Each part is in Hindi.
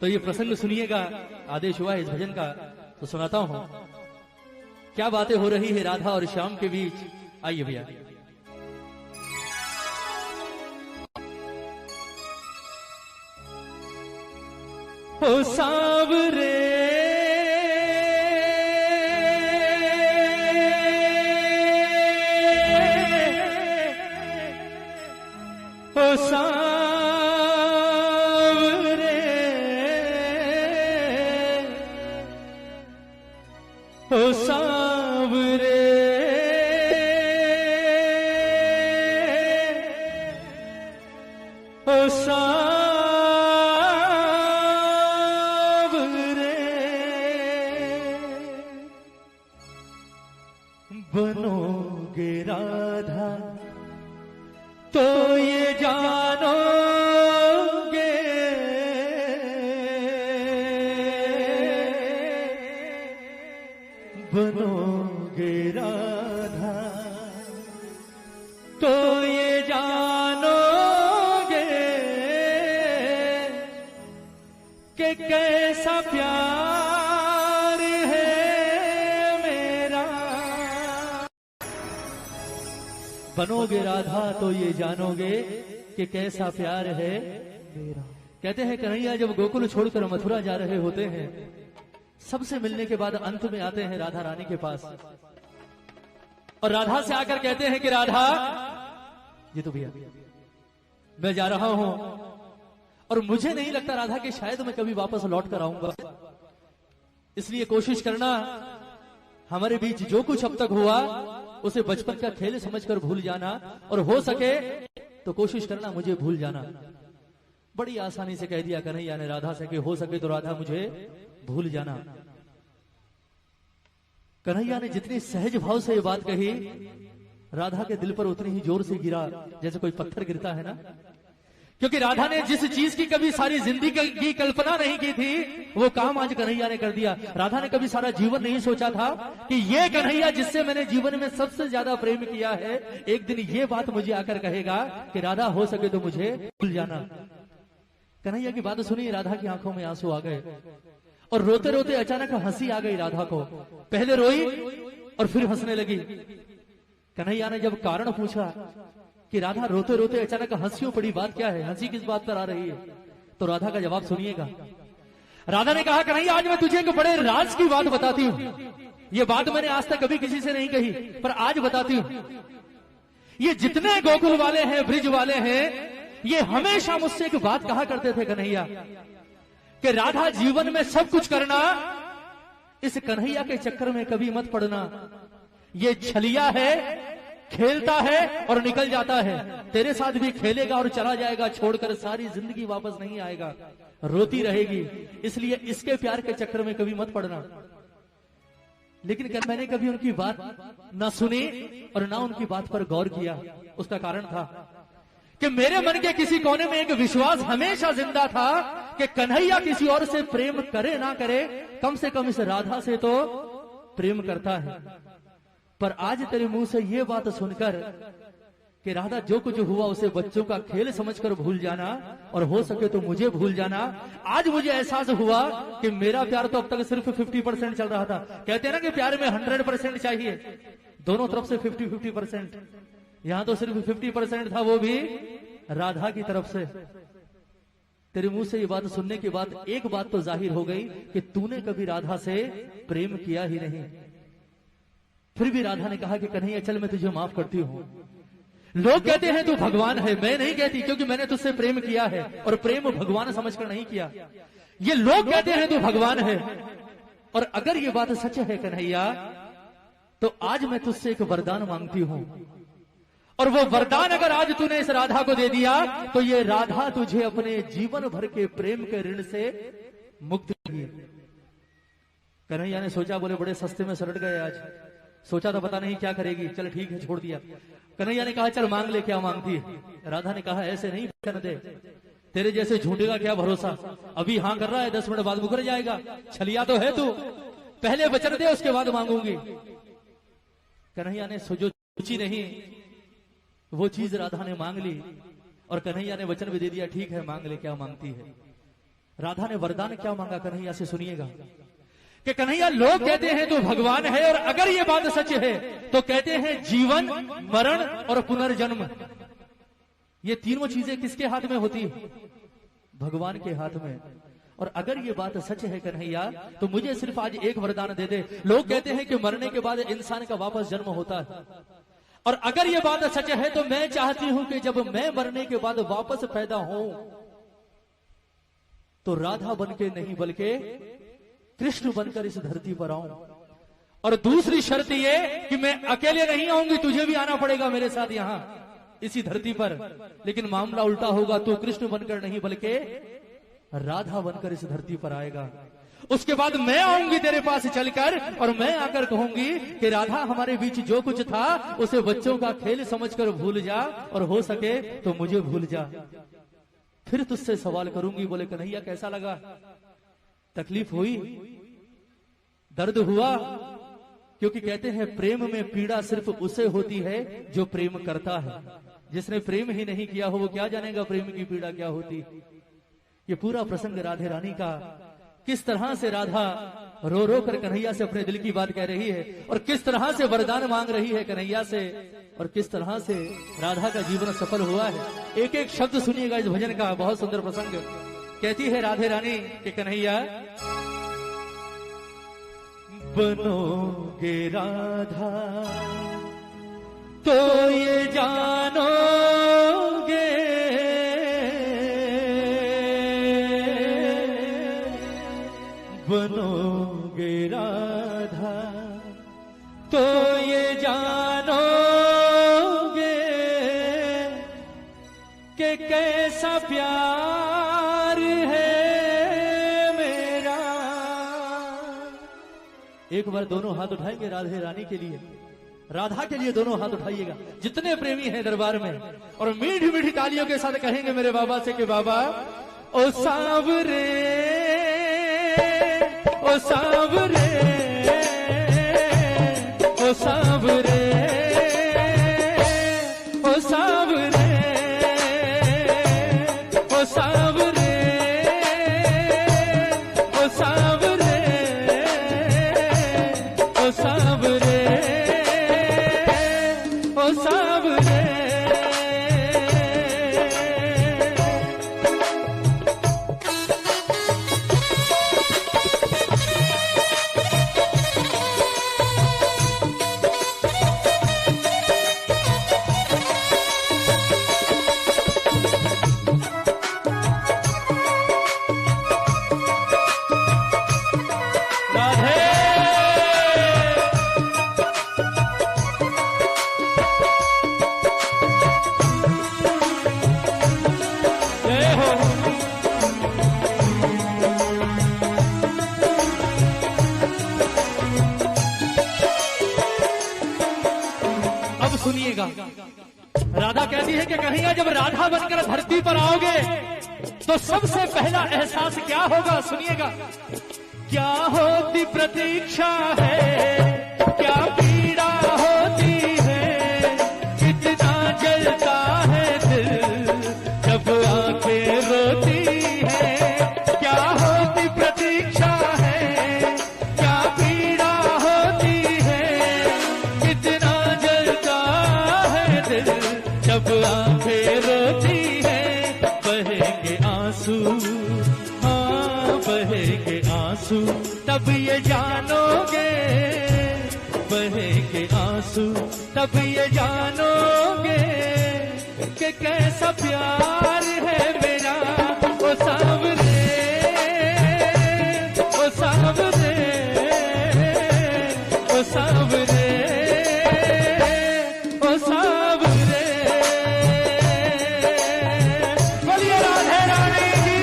तो ये प्रसंग सुनिएगा, आदेश हुआ है इस भजन का तो सुनाता हूं। क्या बातें हो रही है राधा और श्याम के बीच, आइए भैया। ओ सांवरे ओ सांवरे ओ सांवरे ओ सांवरे बनोगे राधा तो ये जानोगे बनोगे राधा तो ये जानोगे कि कैसा प्यार है मेरा। बनोगे राधा तो ये जानोगे कि कैसा प्यार है मेरा। कहते हैं कन्हैया जब गोकुल छोड़कर मथुरा जा रहे होते हैं, सबसे मिलने के बाद अंत में आते हैं राधा रानी के पास और राधा से आकर कहते हैं कि राधा जी तो भैया मैं जा रहा हूं और मुझे नहीं लगता राधा कि शायद मैं कभी वापस लौट कर आऊंगा, इसलिए कोशिश करना हमारे बीच जो कुछ अब तक हुआ उसे बचपन का खेल समझकर भूल जाना और हो सके तो कोशिश करना मुझे भूल जाना। बड़ी आसानी से कह दिया कन्हैया ने राधा से कि हो सके तो राधा मुझे भूल जाना। कन्हैया ने जितनी सहज भाव से ये बात कही, राधा के दिल पर उतनी ही जोर से गिरा जैसे कोई पत्थर गिरता है ना, क्योंकि राधा ने जिस चीज की कभी सारी जिंदगी की कल्पना नहीं की थी वो काम आज कन्हैया ने कर दिया। राधा ने कभी सारा जीवन नहीं सोचा था कि ये कन्हैया जिससे मैंने जीवन में सबसे ज्यादा प्रेम किया है, एक दिन ये बात मुझे आकर कहेगा कि राधा हो सके तो मुझे भूल जाना। कन्हैया की बात सुनी, राधा की आंखों में आंसू आ गए और रोते रोते अचानक हंसी आ गई राधा को। पहले रोई और फिर हंसने लगी। कन्हैया ने जब कारण पूछा कि राधा रोते रोते अचानक हंसियों पड़ी, बात क्या है, हंसी किस बात पर आ रही है, तो राधा का जवाब सुनिएगा। राधा ने कहा कन्हैया आज मैं तुझे एक बड़े राज की बात बताती हूं। ये बात मैंने आज तक कभी किसी से नहीं कही पर आज बताती हूं। ये जितने गोकुल वाले हैं, ब्रिज वाले हैं, ये हमेशा मुझसे एक बात कहा करते थे कन्हैया कि राधा जीवन में सब कुछ करना, इस कन्हैया के चक्कर में कभी मत पड़ना। ये छलिया है, खेलता है और निकल जाता है, तेरे साथ भी खेलेगा और चला जाएगा, छोड़कर सारी जिंदगी वापस नहीं आएगा, रोती रहेगी, इसलिए इसके प्यार के चक्कर में कभी मत पड़ना। लेकिन मैंने कभी उनकी बात ना सुनी और ना उनकी बात पर गौर किया। उसका कारण था कि मेरे मन के किसी कोने में एक विश्वास हमेशा जिंदा था कि कन्हैया किसी और से प्रेम करे ना करे, कम से कम इस राधा से तो प्रेम करता है। पर आज तेरे मुंह से ये बात सुनकर कि राधा जो कुछ हुआ उसे बच्चों का खेल समझकर भूल जाना और हो सके तो मुझे भूल जाना, आज मुझे एहसास हुआ कि मेरा प्यार तो अब तक सिर्फ 50% चल रहा था। कहते हैं ना कि प्यार में 100% चाहिए, दोनों तरफ से 50-50%, यहां तो सिर्फ 50% था, वो भी राधा की तरफ से। तेरे मुंह से ये बात सुनने के बाद एक बात तो जाहिर हो गई कि तूने कभी राधा से प्रेम किया ही नहीं। फिर भी राधा ने कहा कि कन्हैया चल मैं तुझे माफ करती हूं। लोग कहते हैं तू भगवान है, मैं नहीं कहती, क्योंकि मैंने तुझसे प्रेम किया है और प्रेम भगवान समझकर नहीं किया। ये लोग कहते हैं तू भगवान है, और अगर ये बात सच है कन्हैया तो आज मैं तुझसे एक वरदान मांगती हूं, और वो वरदान अगर आज तूने इस राधा को दे दिया तो ये राधा तुझे अपने जीवन भर के प्रेम के ऋण से मुक्त करेगी। कन्हैया ने सोचा, बोले बड़े सस्ते में सलट गए आज, सोचा तो पता नहीं क्या करेगी, चल ठीक है छोड़ दिया। कन्हैया ने कहा चल मांग ले, क्या मांगती है। राधा ने कहा ऐसे नहीं वचन दे, तेरे जैसे झूठे का क्या भरोसा, अभी हाँ कर रहा है 10 मिनट बाद मुकर जाएगा, छलिया तो है तू, पहले वचन दे उसके बाद मांगूंगी। कन्हैया ने जो सोची नहीं वो चीज राधा ने मांग ली और कन्हैया ने वचन भी दे दिया, ठीक है मांग ले क्या मांगती है। राधा ने वरदान क्या मांगा कन्हैया से, सुनिएगा कि कन्हैया लोग कहते हैं तो भगवान है, और अगर ये बात सच है तो कहते हैं जीवन, मरण और पुनर्जन्म, ये तीनों चीजें किसके हाथ में होती है? भगवान के हाथ में। और अगर ये बात सच है कन्हैया तो मुझे सिर्फ आज एक वरदान दे दे। लोग कहते हैं कि मरने के बाद इंसान का वापस जन्म होता है, और अगर ये बात सच है तो मैं चाहती हूं कि जब मैं मरने के बाद वापस पैदा हूं तो राधा बनके नहीं बल्कि कृष्ण बनकर इस धरती पर आऊं। और दूसरी शर्त ये कि मैं अकेले नहीं आऊंगी, तुझे भी आना पड़ेगा मेरे साथ यहां इसी धरती पर। लेकिन मामला उल्टा होगा, तू कृष्ण बनकर नहीं बल्कि राधा बनकर इस धरती पर आएगा। उसके बाद मैं आऊंगी तेरे पास चलकर, और मैं आकर कहूंगी कि राधा हमारे बीच जो कुछ था उसे बच्चों का खेल समझकर भूल जा, और हो सके तो मुझे भूल जा। फिर तुझसे सवाल करूंगी। बोले कन्हैया कैसा लगा? तकलीफ हुई, दर्द हुआ? क्योंकि कहते हैं प्रेम में पीड़ा सिर्फ उसे होती है जो प्रेम करता है। जिसने प्रेम ही नहीं किया हो वो क्या जानेगा प्रेम की पीड़ा क्या होती। ये पूरा प्रसंग राधे रानी का, किस तरह से राधा रो रो कर कन्हैया से अपने दिल की बात कह रही है, और किस तरह से वरदान मांग रही है कन्हैया से, और किस तरह से राधा का जीवन सफल हुआ है। एक एक शब्द सुनिएगा इस भजन का, बहुत सुंदर प्रसंग। कहती है राधे रानी कि कन्हैया बनोगे राधा तो ये जानोगे, बनोगे राधा तो ये जानोगे कि कैसा प्यार है मेरा। एक बार दोनों हाथ उठाएंगे राधे रानी के लिए, राधा के लिए दोनों हाथ उठाइएगा जितने प्रेमी हैं दरबार में, और मीठी मीठी तालियों के साथ कहेंगे मेरे बाबा से कि बाबा ओ सांवरे, ओ सांवरे, ओ सांवरे, ओ सांवरे, ओ सांवरे, ओ सांवरे, ओ सांवरे, ओ सांवरे। सुनिएगा राधा कहती है कि कन्हैया जब राधा बनकर धरती पर आओगे तो सबसे पहला एहसास क्या होगा? सुनिएगा। क्या होती प्रतीक्षा है, क्या पीड़ा होती है, कितना जलता है दिल जब आंखें रोती है। क्या होती प्रतीक्षा है, क्या पीड़ा होती है, कितना जलता है दिल जब आंखें रोती है। बहेंगे आंसू, हाँ बहेंगे आंसू, तब ये जानोगे, बहेंगे आंसू तब ये जानोगे कि कैसा प्यार है मेरा। ओ सांवरे, ओ सांवरे, ओ सांवरे, ओ सांवरे। बोलिए राधे रानी की।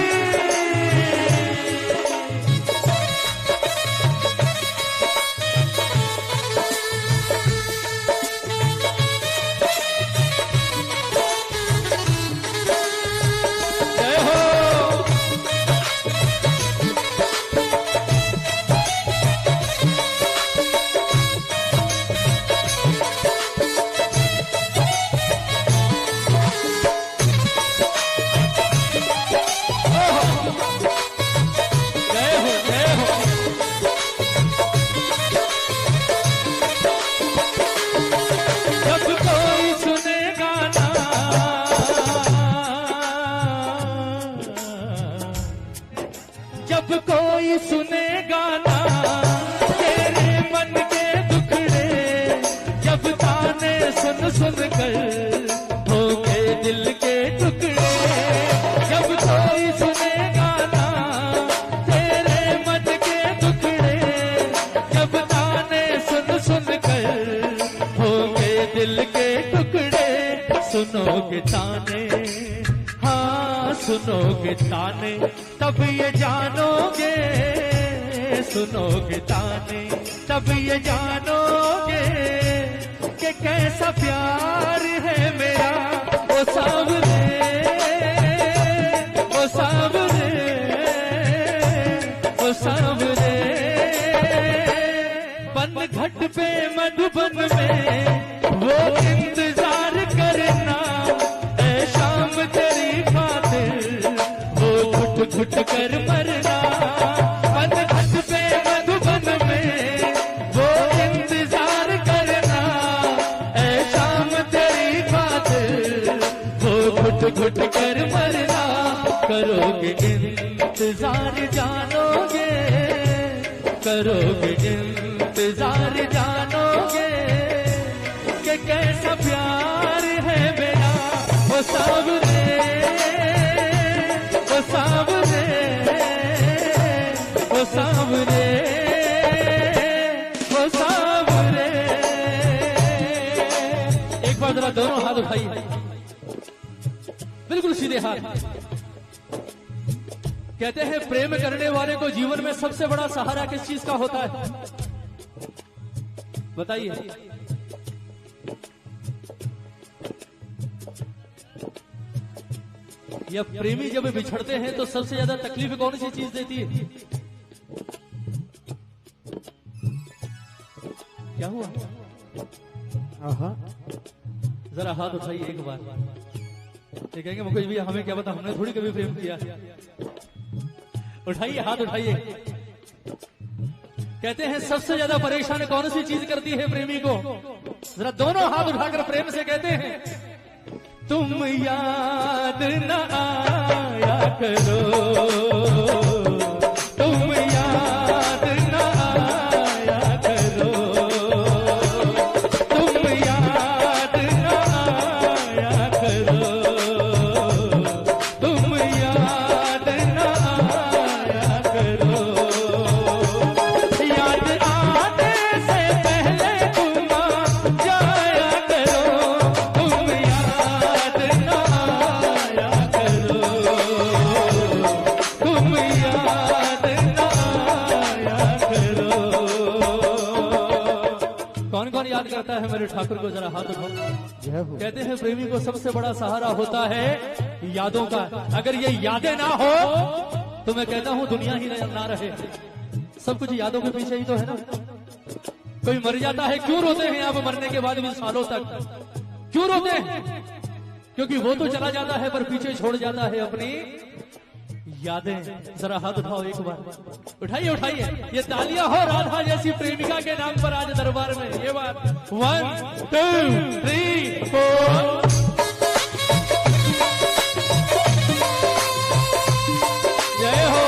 जब कोई सुने गाना तेरे मन के दुखड़े, जब ताने सुन सुन कर हो गए दिल के टुकड़े, जब कोई सुने गाना तेरे मन के दुखड़े, जब ताने सुन सुन कर हो गए दिल के टुकड़े, सुनोगे ताने, हाँ सुनोगे ताने तब ये जानोगे, सुनोगे ताने तब ये जानोगे कि कैसा प्यार है मेरा ओ सावरे, ओ सावरे, ओ सावरे। बन घट पे मधुबन में वो इंतजार करना, ऐ शाम तेरी खातिर वो घुट घुट कर मरना। बन घट पे मधुबन में वो इंतजार करना, ऐ शाम तेरी खातिर वो घुट घुट कर मरना। करोगे इंतजार जानोगे, करोगे इंतजार जानोगे कि कैसा प्यार है मेरा ओ सावरे, ओ सावरे, ओ सावरे, ओ सावरे। एक बार जरा दोनों हाथ उठाइए, बिल्कुल सीधे हाथ। कहते हैं प्रेम करने वाले को जीवन में सबसे बड़ा सहारा किस चीज का होता है, बताइए। या प्रेमी जब बिछड़ते हैं तो सबसे ज्यादा तकलीफ कौन सी चीज देती है? क्या हुआ? जरा हाथ उठाइए एक बार। ये कहेंगे मुकेश भैया हमें क्या पता, हमने थोड़ी कभी प्रेम किया। उठाइए हाथ उठाइए। कहते हैं सबसे ज्यादा परेशान कौन सी चीज करती है प्रेमी को? जरा दोनों हाथ उठाकर प्रेम से कहते हैं, तुम याद न आया करो, तुम याद न आया करो, तुम याद न आया करो, तुम याद न आया करो। याद आने से पहले तुम आ जाया करो, तुम याद न आया करो, तुम याद न आया करो। कौन कौन याद करता है मेरे ठाकुर को? जरा हाथ उठाओ। कहते हैं प्रेमी को सबसे बड़ा सहारा होता है यादों का। अगर ये यादें ना हो तो मैं कहता हूं दुनिया ही ना रहे। सब कुछ यादों के पीछे ही तो है ना। कोई मर जाता है, क्यों रोते हैं आप मरने के बाद भी सालों तक? क्यों रोते हैं? क्योंकि वो तो चला जाता है पर पीछे छोड़ जाता है अपनी यादें। जरा हाथ उठाओ एक बार, उठाइए उठाइए। ये तालियां हो राधा जैसी प्रेमिका के नाम पर आज दरबार में। ये बात 1 2 3 4। जय हो।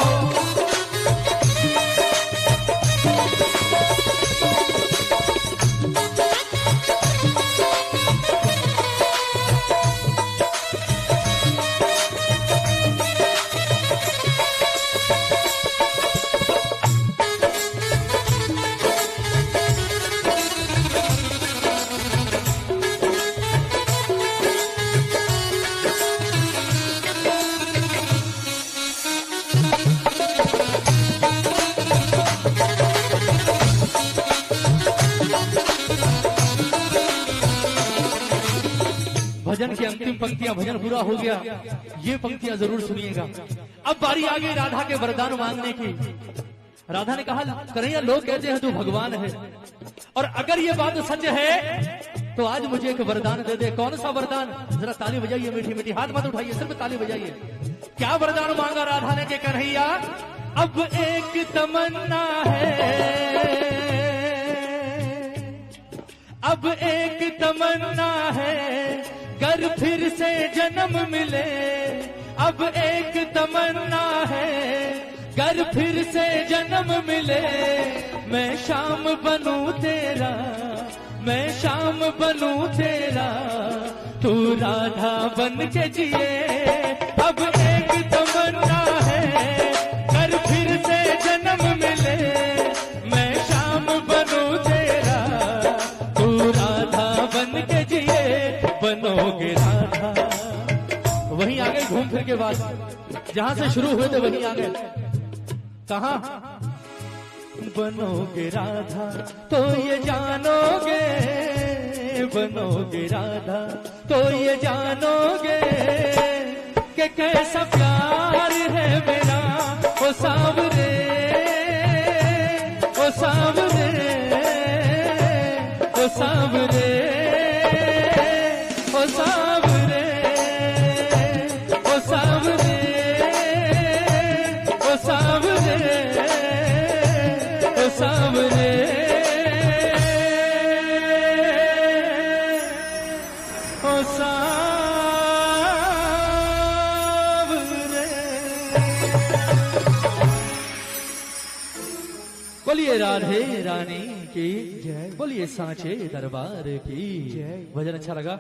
भजन की अंतिम पंक्तियां, भजन पूरा हो गया, ये पंक्तियां जरूर सुनिएगा। अब बारी आ गई राधा के वरदान मांगने की। राधा ने कहा, कन्हैया लोग कहते हैं तू भगवान है, और अगर ये बात सच है तो आज मुझे एक वरदान दे दे। कौन सा वरदान? जरा ताली बजाइए मीठी मीठी, हाथ मत उठाइए, सिर्फ ताली बजाइए। क्या वरदान मांगा राधा ने? के कन्हैया अब एक तमन्ना है, अब एक तमन्ना है, कर फिर से जन्म मिले। अब एक तमन्ना है, कर फिर से जन्म मिले, मैं शाम बनूं तेरा, मैं शाम बनूं तेरा, तू राधा बन के जिए। अब एक तमन्ना है, कर फिर से जन्म मिले, मैं शाम बनूं तेरा, तू राधा बन के जिए। बनोगे राधा, वहीं आ गए घूम फिर के बाद, जहां से शुरू हुए थे वहीं आ गए। कहां? बनोगे राधा तो ये जानोगे, बनोगे राधा तो ये जानोगे कि कैसा प्यार है मेरा। ओ सांवरे, ओ सांवरे, ओ सांवरे, ओ सांवरे, ओ सांवरे, ओ सांवरे, ओ सांवरे, ओ सांवरे। बोलिए राधे रानी की जय, बोलिए सांचे दरबार की जय। भजन अच्छा लगा?